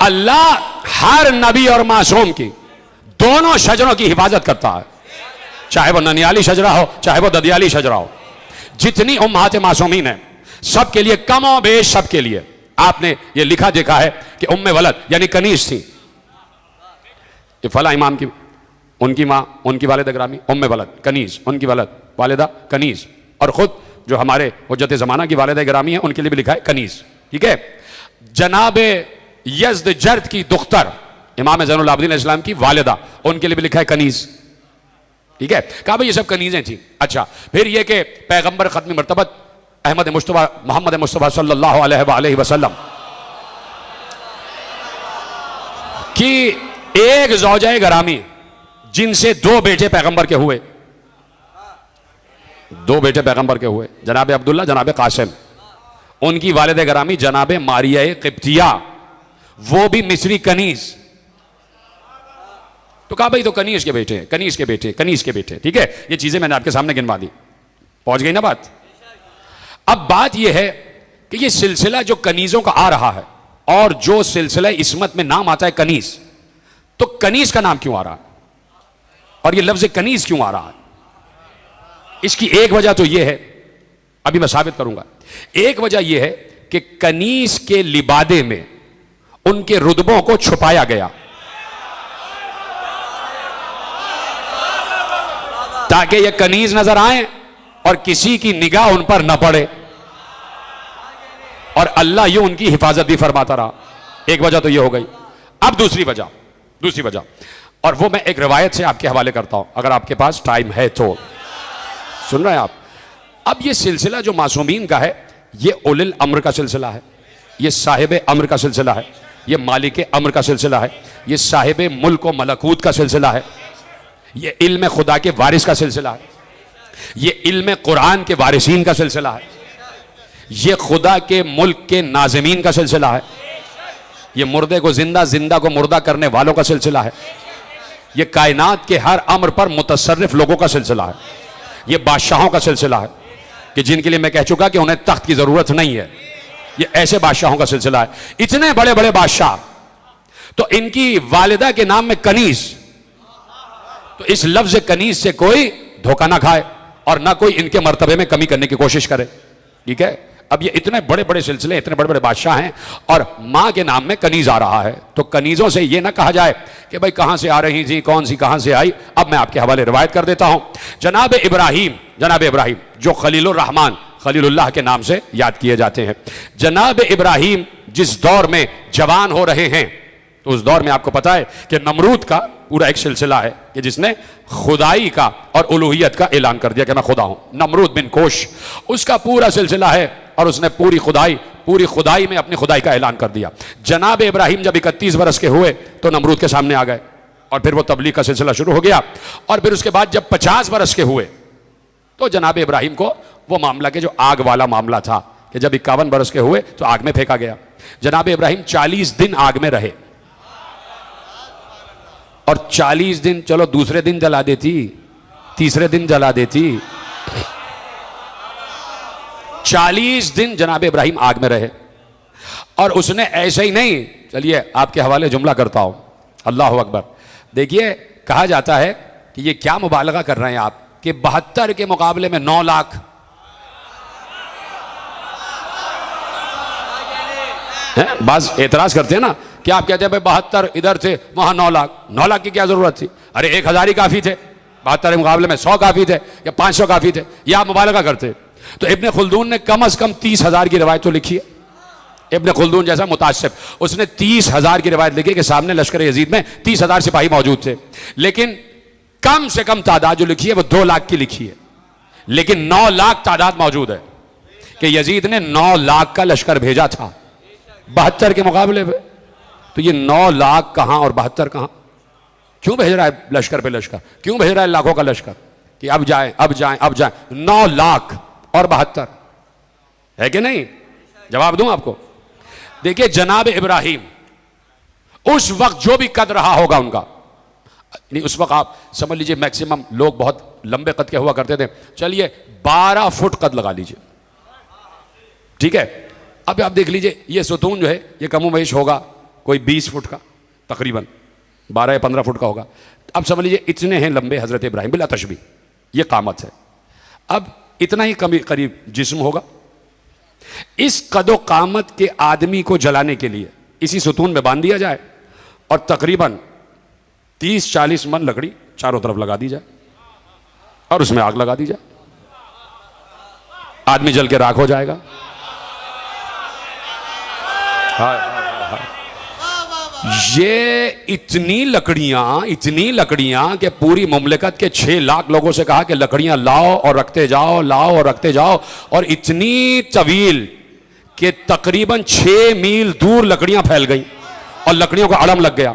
अल्लाह हर नबी और मासूम की दोनों शजरों की हिफाजत करता है, चाहे वो ननियाली शजरा हो चाहे वो ददियाली शजरा हो। जितनी उम्महात मासूमीन है सबके लिए कमो बेश सबके लिए आपने ये लिखा देखा है कि उम्मे वलद यानी कनीज थी। ये फला इमाम की उनकी मां उनकी वालिदा ग्रामी उम्मे वलद कनीज, उनकी वलद वालिदा कनीज, और खुद जो हमारे हुज्जत ज़माना की वालिदा ग्रामी है उनके लिए भी लिखा है कनीज। ठीक है। जनाबे यज़्द जर्द की दुख्तर इमाम ज़ैनुल आबिदीन इस्लाम की वालिदा उनके लिए भी लिखा है कनीज। ठीक है। कहा भाई ये सब कनीजें थी। अच्छा, फिर ये कि पैगंबर खत्मी मर्तबत अहमद मुस्तफा मोहम्मद मुस्तफा सल्लल्लाहु अलैहि वसल्लम की एक ज़ौजाए गरामी जिनसे दो बेटे पैगंबर के हुए, दो बेटे पैगंबर के हुए, जनाब अब्दुल्ला जनाब कासिम, उनकी वालिद गरामी जनाब मारिया क़िब्तिया, वो भी मिस्री कनीज। तो कहा भाई तो कनीज के बेटे हैं, कनीज के बेटे, कनीज के बेटे। ठीक है। ये चीजें मैंने आपके सामने गिनवा दी। पहुंच गई ना बात। अब बात यह है कि ये सिलसिला जो कनीजों का आ रहा है और जो सिलसिला इस्मत में नाम आता है कनीज, तो कनीज का नाम क्यों आ रहा है और ये लफ्ज कनीज क्यों आ रहा है? इसकी एक वजह तो यह है, अभी मैं साबित करूंगा। एक वजह यह है कि कनीज के लिबादे में उनके रुतबों को छुपाया गया ताकि ये कनीज नजर आए और किसी की निगाह उन पर न पड़े, और अल्लाह यूं उनकी हिफाजत भी फरमाता रहा। एक वजह तो ये हो गई। अब दूसरी वजह, और वो मैं एक रिवायत से आपके हवाले करता हूं, अगर आपके पास टाइम है तो। सुन रहे हैं आप? अब ये सिलसिला जो मासूमीन का है, ये उलिल अम्र का सिलसिला है, ये साहिब अम्र का सिलसिला है, ये मालिक अम्र का सिलसिला है, ये साहिब मुल्क व मलकूत का सिलसिला है, ये इल्म खुदा के वारिस का सिलसिला है, ये इल्म कुरान के वारिसीन का सिलसिला है, ये खुदा के मुल्क के नाज़िमीन का सिलसिला है, ये मुर्दे को जिंदा, जिंदा को मुर्दा करने वालों का सिलसिला है, ये कायनात के हर अम्र पर मुतसर्रिफ लोगों का सिलसिला है, ये बादशाहों का सिलसिला है कि जिनके लिए मैं कह चुका कि उन्हें तख्त की जरूरत नहीं है। ये ऐसे बादशाहों का सिलसिला है, इतने बड़े बड़े बादशाह। तो इनकी वालिदा के नाम में कनीज, तो इस लफ्ज कनीज से कोई धोखा ना खाए और ना कोई इनके मर्तबे में कमी करने की कोशिश करे। ठीक है। अब ये इतने बड़े बड़े सिलसिले, इतने बड़े बड़े बादशाह हैं और मां के नाम में कनीज आ रहा है, तो कनीजों से ये ना कहा जाए कि भाई कहां से आ रही थी, कौन सी कहां से आई। अब मैं आपके हवाले रिवायत कर देता हूं। जनाब इब्राहिम जो खलीलुर रहमान, खलीलुल्लाह के नाम से याद किए जाते हैं, जनाब इब्राहिम जिस दौर में जवान हो रहे हैं, तो उस दौर में आपको पता है कि नमरूद का पूरा एक सिलसिला है कि जिसने खुदाई का और उलूहियत का ऐलान कर दिया कि मैं खुदा हूं। नमरूद बिन कोश, उसका पूरा सिलसिला है और उसने पूरी खुदाई में अपनी खुदाई का ऐलान कर दिया। जनाब इब्राहिम जब 31 बरस के हुए तो नमरूद के सामने आ गए और फिर वो तबलीग का सिलसिला शुरू हो गया। और फिर उसके बाद जब 50 बरस के हुए तो जनाब इब्राहिम को वो मामला के जो आग वाला मामला था कि जब 51 बरस के हुए तो आग में फेंका गया। जनाब इब्राहिम 40 दिन आग में रहे, और 40 दिन चलो दूसरे दिन जला देती, तीसरे दिन जला देती, 40 दिन जनाब इब्राहिम आग में रहे। और उसने ऐसे ही नहीं, चलिए आपके हवाले जुमला करता हूं, अल्लाह अकबर। देखिए कहा जाता है कि ये क्या मुबालगा कर रहे हैं आप कि 72 के मुकाबले में 9 लाख है। बाज एतराज करते हैं ना कि आप कहते हैं भाई 72 इधर थे, वहां 9 लाख। 9 लाख की क्या जरूरत थी? अरे 1000 ही काफी थे, 72 के मुकाबले में 100 काफी थे या 500 काफी थे, या आप मुबालगा करते। तो इब्ने खुल्दून ने कम से कम 30,000 की रिवायत तो लिखी है। इब्ने खुल्दून जैसा मुतासिब, उसने 30,000 की रिवायत लिखी कि सामने लश्कर यजीद में 30,000 सिपाही मौजूद थे, लेकिन कम से कम तादाद जो लिखी है वो 2 लाख की लिखी है, लेकिन 9 लाख तादाद मौजूद है कि यजीद ने 9 लाख का लश्कर भेजा था 72 के मुकाबले में। तो ये 9 लाख कहां और 72 कहां? क्यों भेज रहा है लश्कर पे लश्कर? क्यों भेज रहा है लाखों का लश्कर कि अब जाएं अब जाएं अब जाएं? 9 लाख और 72 है कि नहीं? जवाब दूं आपको। देखिए जनाब इब्राहिम उस वक्त जो भी कद रहा होगा उनका, नहीं उस वक्त आप समझ लीजिए मैक्सिमम लोग बहुत लंबे कद के हुआ करते थे, चलिए 12 फुट कद लगा लीजिए। ठीक है। अब आप देख लीजिए ये सुतून जो है ये कमोवेश होगा कोई 20 फुट का, तकरीबन 12 या 15 फुट का होगा। अब समझ लीजिए इतने हैं लंबे हजरत इब्राहिम बिला तशबी, ये कामत है। अब इतना ही करीब जिस्म होगा। इस कदो कामत के आदमी को जलाने के लिए इसी सुतून में बांध दिया जाए और तकरीबन 30-40 मन लकड़ी चारों तरफ लगा दी जाए और उसमें आग लगा दी जाए, आदमी जल के राख हो जाएगा। ये इतनी लकड़ियां कि पूरी मुमलिकत के 6 लाख लोगों से कहा कि लकड़ियां लाओ और रखते जाओ, लाओ और रखते जाओ, और इतनी तवील कि तकरीबन 6 मील दूर लकड़ियां फैल गई और लकड़ियों का अड़म लग गया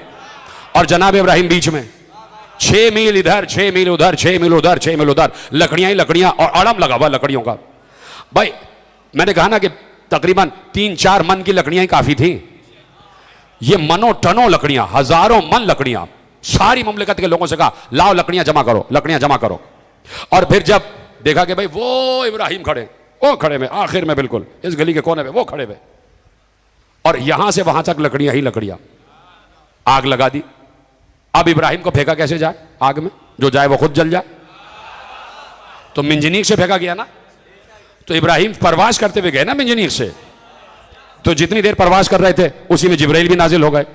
और जनाब इब्राहिम बीच में। 6 मील इधर, 6 मील उधर, 6 मील उधर, 6 मील उधर, लकड़ियां ही लकड़ियां और अड़म लगा हुआ लकड़ियों का। भाई मैंने कहा ना कि तकरीबन 3-4 मन की लकड़ियां ही काफी थी। ये मनों टनों लकड़ियां, हजारों मन लकड़ियां, सारी मुमलिकत के लोगों से कहा लाओ लकड़ियां जमा करो, लकड़ियां जमा करो। और फिर जब देखा कि भाई वो इब्राहिम खड़े, वो खड़े में आखिर में बिल्कुल इस गली के कोने में वो खड़े हुए, और यहां से वहां तक लकड़ियां ही लकड़ियां, आग लगा दी। अब इब्राहिम को फेंका कैसे जाए आग में, जो जाए वो खुद जल जाए। तो मिंजनीक से फेंका गया ना, तो इब्राहिम परवास करते हुए गए ना मिंजनीक से, तो जितनी देर परवास कर रहे थे उसी में जिब्राइल भी नाजिल हो गए।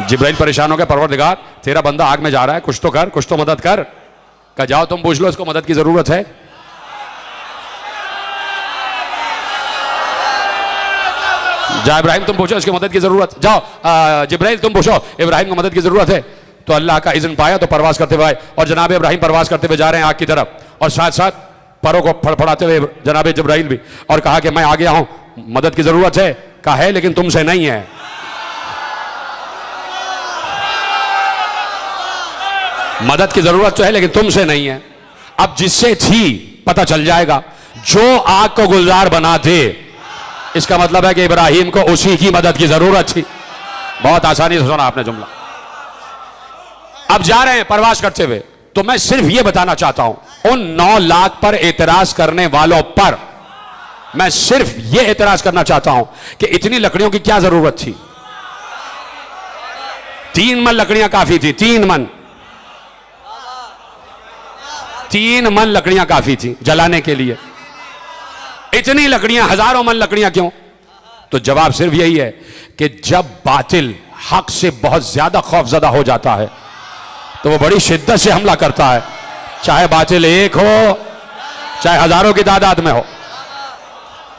जिब्राइल परेशान हो गए, परवरदिगार तेरा बंदा आग में जा रहा है, कुछ तो कर, कुछ तो मदद कर। कहा जाओ तुम पूछ लो इसको मदद की जरूरत है। जा इब्राहिम तुम पूछो इसकी मदद की जरूरत, जाओ जिब्राइल तुम पूछो इब्राहिम को मदद की जरूरत है। तो अल्लाह का इज़्न पाया तो परवास करते हुए आए और जनाब इब्राहिम परवास करते हुए जा रहे हैं आग की तरफ, और साथ साथ परों को फड़फड़ाते हुए जनाब जिब्राइल भी, और कहा कि मैं आ गया हूं, मदद की जरूरत है। कहा है लेकिन तुमसे नहीं है। मदद की जरूरत तो है लेकिन तुमसे नहीं है। अब जिससे थी पता चल जाएगा, जो आग को गुलजार बना दे, इसका मतलब है कि इब्राहिम को उसी की मदद की जरूरत थी। बहुत आसानी से सुना आपने जुमला। अब जा रहे हैं परवास करते हुए, तो मैं सिर्फ यह बताना चाहता हूं उन 9 लाख पर एतराज करने वालों पर, मैं सिर्फ यह एतराज करना चाहता हूं कि इतनी लकड़ियों की क्या जरूरत थी। 3 मन लकड़ियां काफी थी, 3 मन, 3 मन लकड़ियां काफी थी जलाने के लिए। इतनी लकड़ियां, हजारों मन लकड़ियां क्यों? तो जवाब सिर्फ यही है कि जब बातिल हक से बहुत ज्यादा खौफजदा हो जाता है तो वो बड़ी शिद्दत से हमला करता है, चाहे बातिल एक हो चाहे हजारों की तादाद में हो,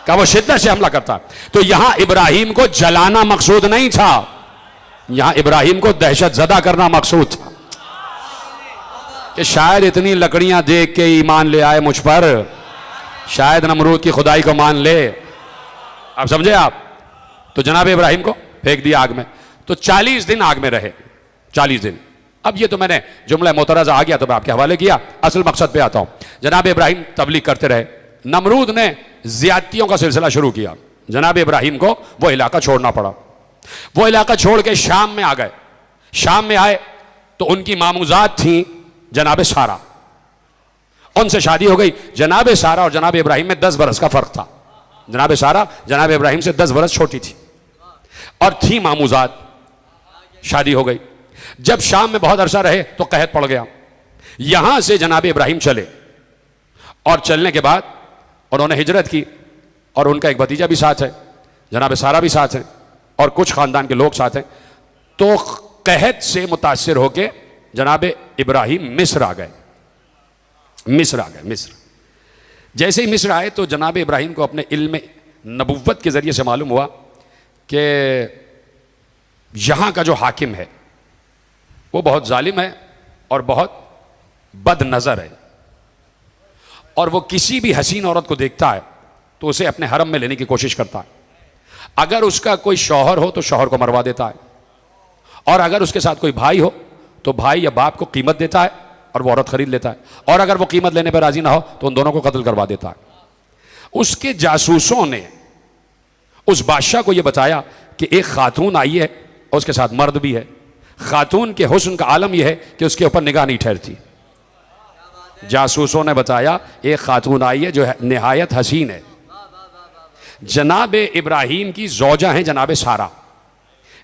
का वो शिद्दत से हमला करता है। तो यहां इब्राहिम को जलाना मकसूद नहीं था, यहां इब्राहिम को दहशत जदा करना मकसूद था कि शायद इतनी लकड़ियां देख के ईमान ले आए मुझ पर, शायद नमरूद की खुदाई को मान ले। अब समझे आप? तो जनाब इब्राहिम को फेंक दिया आग में, तो 40 दिन आग में रहे, 40 दिन। अब ये तो मैंने जुमला मोतरज़ा आ गया तो मैं आपके हवाले किया, असल मकसद पे आता हूं। जनाब इब्राहिम तबलीग करते रहे, नमरूद ने ज्यादतियों का सिलसिला शुरू किया, जनाब इब्राहिम को वो इलाका छोड़ना पड़ा। वो इलाका छोड़ के शाम में आ गए। शाम में आए तो उनकी मामूजात थी जनाब सारा, उनसे शादी हो गई। जनाब सारा और जनाब इब्राहिम में 10 बरस का फर्क था। जनाब सारा जनाब इब्राहिम से 10 बरस छोटी थी और थी मामूजात, शादी हो गई। जब शाम में बहुत अरसा रहे तो कहत पड़ गया। यहां से जनाब इब्राहिम चले और चलने के बाद उन्होंने हिजरत की और उनका एक भतीजा भी साथ है, जनाब सारा भी साथ है और कुछ खानदान के लोग साथ हैं। तो कहत से मुतासिर होके जनाब इब्राहिम मिस्र आ गए। मिस्र जैसे ही मिस्र आए तो जनाब इब्राहिम को अपने इल्म नबुव्वत के जरिए से मालूम हुआ कि यहां का जो हाकिम है वो बहुत जालिम है और बहुत बद नजर है, और वो किसी भी हसीन औरत को देखता है तो उसे अपने हरम में लेने की कोशिश करता है। अगर उसका कोई शौहर हो तो शौहर को मरवा देता है, और अगर उसके साथ कोई भाई हो तो भाई या बाप को कीमत देता है और वो औरत खरीद लेता है, और अगर वो कीमत लेने पर राजी ना हो तो उन दोनों को कत्ल करवा देता है। उसके जासूसों ने उस बादशाह को यह बताया कि एक खातून आई है और उसके साथ मर्द भी है। खातून के हुस्न का आलम यह है कि उसके ऊपर निगाह नहीं ठहरती। जासूसों ने बताया एक खातून आई है जो है निहायत हसीन है, जनाब इब्राहिम की जौजा हैं जनाब सारा।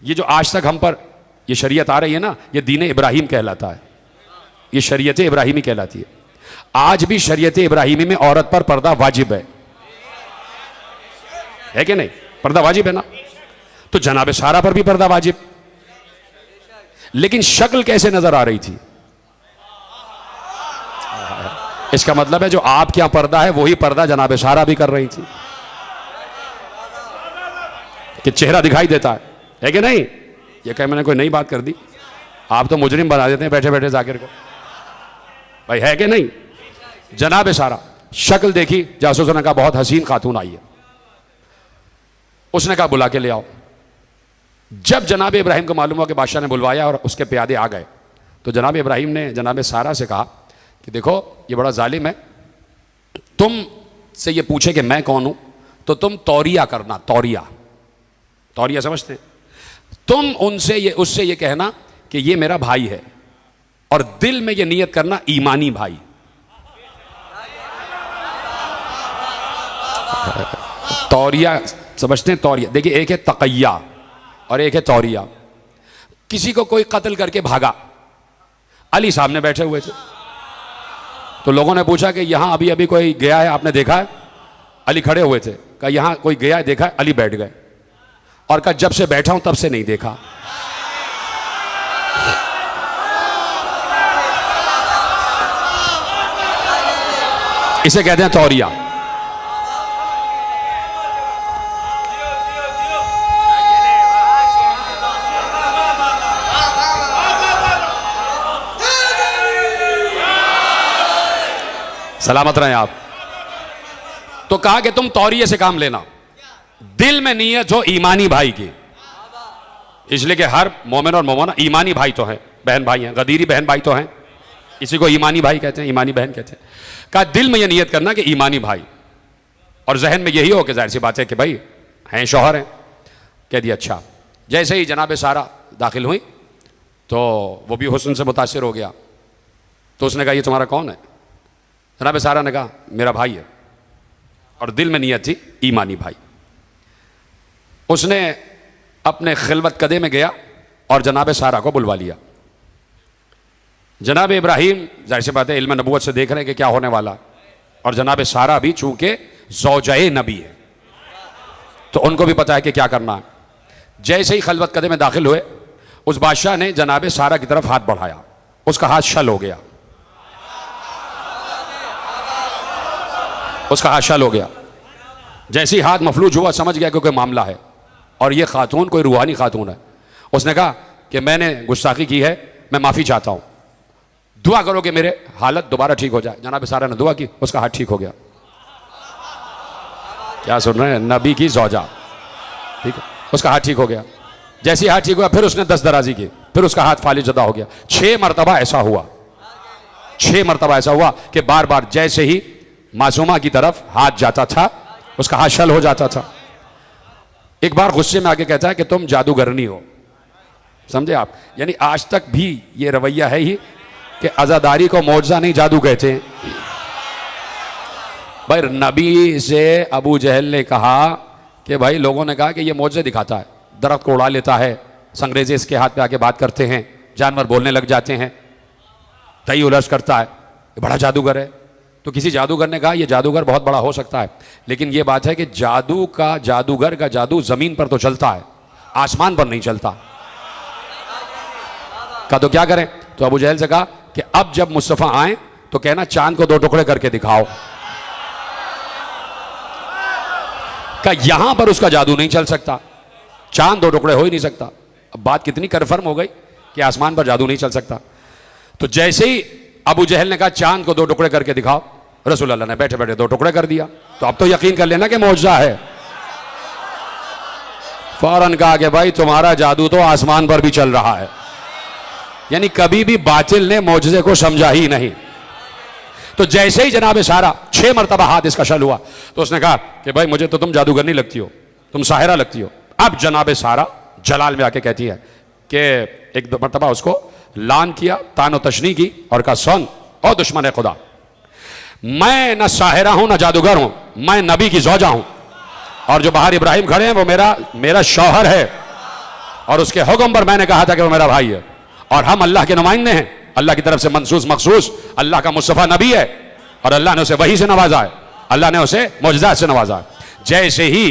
ये जो आज तक हम पर ये शरीयत आ रही है ना, ये दीन इब्राहिम कहलाता है, ये शरीयत इब्राहिमी कहलाती है। आज भी शरीयत इब्राहिमी में औरत पर पर्दा वाजिब है कि नहीं? पर्दा वाजिब है ना। तो जनाब सारा पर भी पर्दा वाजिब, लेकिन शक्ल कैसे नजर आ रही थी? इसका मतलब है जो आपके यहां पर्दा है वही पर्दा जनाब सारा भी कर रही थी, कि चेहरा दिखाई देता है कि नहीं? ये कह मैंने कोई नई बात कर दी? आप तो मुजरिम बना देते हैं बैठे बैठे जाकिर को, भाई है कि नहीं? जनाब सारा शक्ल देखी, जासूस ने कहा बहुत हसीन खातून आई है। उसने कहा बुला के ले आओ। जब जनाब इब्राहिम को मालूम हुआ कि बादशाह ने बुलवाया और उसके प्यादे आ गए, तो जनाब इब्राहिम ने जनाब सारा से कहा कि देखो ये बड़ा जालिम है, तुम से ये पूछे कि मैं कौन हूं तो तुम तौरिया करना। तौरिया, तौरिया समझते हैं? तुम उससे ये कहना कि ये मेरा भाई है, और दिल में ये नियत करना ईमानी भाई। तौरिया समझते हैं? तौरिया देखिए, एक है तकैया और एक है तौरिया। किसी को कोई कत्ल करके भागा, अली सामने बैठे हुए थे, तो लोगों ने पूछा कि यहां अभी अभी कोई गया है, आपने देखा है? अली खड़े हुए थे, कहा यहां कोई गया है, देखा है? अली बैठ गए और कहा जब से बैठा हूं तब से नहीं देखा। इसे कहते हैं तौरिया। सलामत रहें आप। तो कहा कि तुम तौरिये से काम लेना, दिल में नीयत हो ईमानी भाई की, इसलिए कि हर मोमिन और मोमिना ईमानी भाई तो हैं, बहन भाई हैं, गदीरी बहन भाई तो हैं, इसी को ईमानी भाई कहते हैं, ईमानी बहन कहते हैं। कहा दिल में यह नियत करना कि ईमानी भाई, और जहन में यही हो कि जाहिर सी बात है कि भाई हैं, शौहर हैं। कह दिया अच्छा। जैसे ही जनाब सारा दाखिल हुई तो वो भी हुस्न से मुतासिर हो गया, तो उसने कहा ये तुम्हारा कौन है? जनाब सारा ने कहा मेरा भाई है, और दिल में नियत थी ईमानी भाई। उसने अपने खिलवत कदे में गया और जनाब सारा को बुलवा लिया। जनाब इब्राहिम जाहिर सी बात है इल्म नबूवत से देख रहे हैं कि क्या होने वाला, और जनाब सारा भी चूंकि ज़ौजाए नबी है तो उनको भी पता है कि क्या करना है। जैसे ही खिलवत कदे में दाखिल हुए, उस बादशाह ने जनाब सारा की तरफ हाथ बढ़ाया, उसका हाथ शल हो गया, उसका हाथ शल हो गया। जैसे ही हाथ मफलूज हुआ, समझ गया कि कोई मामला है और ये खातून कोई रूहानी खातून है। उसने कहा कि मैंने गुस्ताखी की है, मैं माफ़ी चाहता हूँ, दुआ करो कि मेरे हालत दोबारा ठीक हो जाए। जनाब सारा ने दुआ की, उसका हाथ ठीक हो गया। क्या सुन रहे हैं? नबी की ज़ौजा, ठीक है, उसका हाथ ठीक हो गया। जैसे ही हाथ ठीक हुआ, फिर उसने 10 दराजी की, फिर उसका हाथ फालिज जदा हो गया। 6 मरतबा ऐसा हुआ, 6 मरतबा ऐसा हुआ कि बार बार जैसे ही मासूमा की तरफ हाथ जाता था, उसका हाथ शल हो जाता था। एक बार गुस्से में आके कहता है कि तुम जादूगरनी हो, समझे आप? यानी आज तक भी ये रवैया है ही कि अज़ादारी को मौजज़ा नहीं जादू कहते हैं। भाई नबी से अबू जहल ने कहा कि भाई लोगों ने कहा कि ये मौजज़े दिखाता है, दरख्त को उड़ा लेता है, संगरेजे इसके हाथ पे आके बात करते हैं, जानवर बोलने लग जाते हैं, तई उलझ करता है, ये बड़ा जादूगर है। तो किसी जादूगर ने कहा ये जादूगर बहुत बड़ा हो सकता है, लेकिन ये बात है कि जादूगर का जादू जमीन पर तो चलता है, आसमान पर नहीं चलता। कहा तो क्या करें? तो अबू जहल से कहा कि अब जब मुस्तफा आए तो कहना चांद को 2 टुकड़े करके दिखाओ। कहा यहां पर उसका जादू नहीं चल सकता, चांद 2 टुकड़े हो ही नहीं सकता। अब बात कितनी कन्फर्म हो गई कि आसमान पर जादू नहीं चल सकता। तो जैसे ही अबू जहल ने कहा चांद को 2 टुकड़े करके दिखाओ, रसूल अल्लाह ने बैठे बैठे 2 टुकड़े कर दिया। तो अब तो यकीन कर लेना कि मौजज़ा है। फौरन कहा कि भाई तुम्हारा जादू तो आसमान पर भी चल रहा है। यानी कभी भी बातिल ने मौजज़े को समझा ही नहीं। तो जैसे ही जनाब सारा 6 मरतबा हाथ इसका शल हुआ, तो उसने कहा कि भाई मुझे तो तुम जादूगर नहीं लगती हो, तुम साहिरा लगती हो। अब जनाब सारा जलाल में आके कहती है कि एक मरतबा उसको लान किया, तानो तशनी की, और कहा सुन और दुश्मन खुदा, मैं न साहिरा हूं न जादूगर हूं, मैं नबी की ज़ौजा हूं। और जो बाहर इब्राहिम खड़े हैं वो मेरा शौहर है, और उसके हुक्म पर मैंने कहा था कि वो मेरा भाई है, और हम अल्लाह के नुमाइंदे हैं, अल्लाह की तरफ से मंसूस मखसूस, अल्लाह का मुस्तफा नबी है, और अल्लाह ने उसे वही से नवाजा है, अल्लाह ने उसे मोजज़ात से नवाजा है। जैसे ही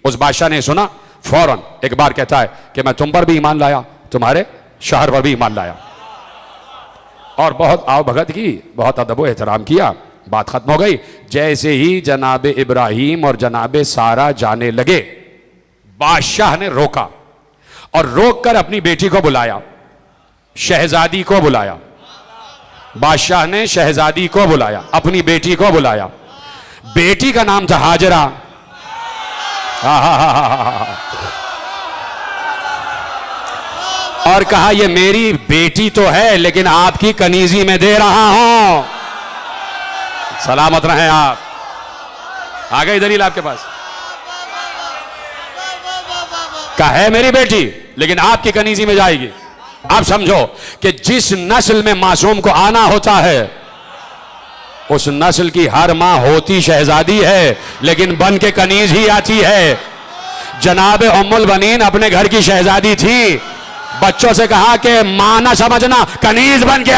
उस बादशाह ने सुना, फौरन एक बार कहता है कि मैं तुम पर भी ईमान लाया, तुम्हारे शहर पर भी ईमान लाया, और बहुत आओ भगत की, बहुत अदब एहतराम किया, बात खत्म हो गई। जैसे ही जनाब इब्राहिम और जनाब सारा जाने लगे, बादशाह ने रोका, और रोक कर अपनी बेटी को बुलाया, शहजादी को बुलाया। बादशाह ने शहजादी को बुलाया, अपनी बेटी को बुलाया। बेटी का नाम था हाजरा। और कहा ये मेरी बेटी तो है, लेकिन आपकी कनीजी में दे रहा हूं, सलामत रहें आप। आ गई दलील आपके पास, कहा है मेरी बेटी लेकिन आपकी कनीजी में जाएगी। आप समझो कि जिस नस्ल में मासूम को आना होता है, उस नस्ल की हर मां होती शहजादी है, लेकिन बन के कनीज ही आती है। जनाब उम्मुल बनीन अपने घर की शहजादी थी, बच्चों से कहा कि मां ना समझना, कनीज बन के